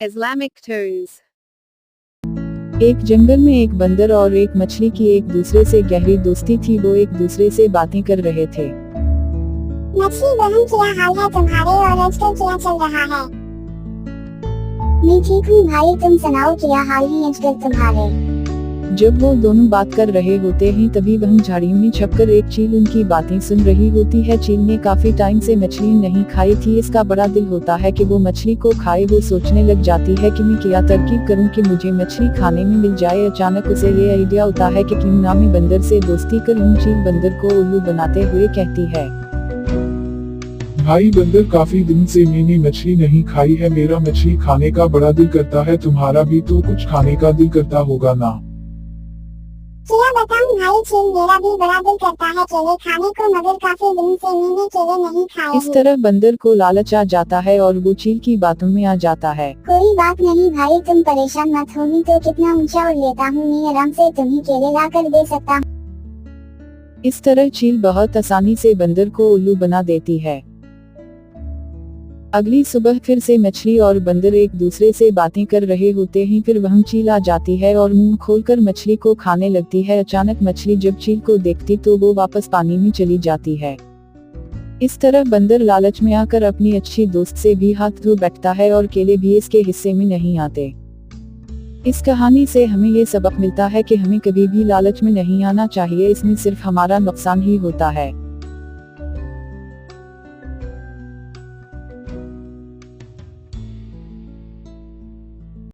Islamic tunes. एक जंगल में एक बंदर और एक मछली की एक दूसरे से गहरी दोस्ती थी। वो एक दूसरे से बातें कर रहे थे। मछली बहन क्या हाल है तुम्हारे और आजकल क्या चल रहा है? मैं ठीक हूँ भाई, तुम सुनाओ क्या हाल है आजकल तुम्हारे? जब वो दोनों बात कर रहे होते हैं तभी वहीं झाड़ियों में छुपकर एक चील उनकी बातें सुन रही होती है। चील ने काफी टाइम से मछली नहीं खाई थी। इसका बड़ा दिल होता है कि वो मछली को खाए। वो सोचने लग जाती है कि मैं क्या तरकीब करूं कि मुझे मछली खाने में मिल जाए। अचानक उसे ये आइडिया होता है कि क्यों ना मैं बंदर से दोस्ती करूं। चील बंदर को उल्लू बनाते हुए कहती है, भाई बंदर, काफी दिन से मैंने मछली नहीं खाई है। मेरा मछली खाने का बड़ा दिल करता है। तुम्हारा भी तो कुछ खाने का दिल करता होगा ना? क्या बताऊं भाई, चील मेरा भी बड़ा दिल करता है केले खाने को, मगर काफी दिन से मैंने केले नहीं खाए। इस तरह बंदर को लालच आ जाता है और वो चील की बातों में आ जाता है। कोई बात नहीं भाई, तुम परेशान मत हो, मैं तो कितना ऊंचा उड़ लेता हूँ, मैं आराम से तुम्हें केले ला कर दे सकता हूँ। इस तरह चील बहुत आसानी से बंदर को उल्लू बना देती है। अगली सुबह फिर से मछली और बंदर एक दूसरे से बातें कर रहे होते हैं। फिर वह चील आ जाती है और मुंह खोलकर मछली को खाने लगती है। अचानक मछली जब चील को देखती तो वो वापस पानी में चली जाती है। इस तरह बंदर लालच में आकर अपनी अच्छी दोस्त से भी हाथ धो बैठता है और केले भी इसके हिस्से में नहीं आते। इस कहानी से हमें ये सबक मिलता है कि हमें कभी भी लालच में नहीं आना चाहिए। इसमें सिर्फ हमारा नुकसान ही होता है।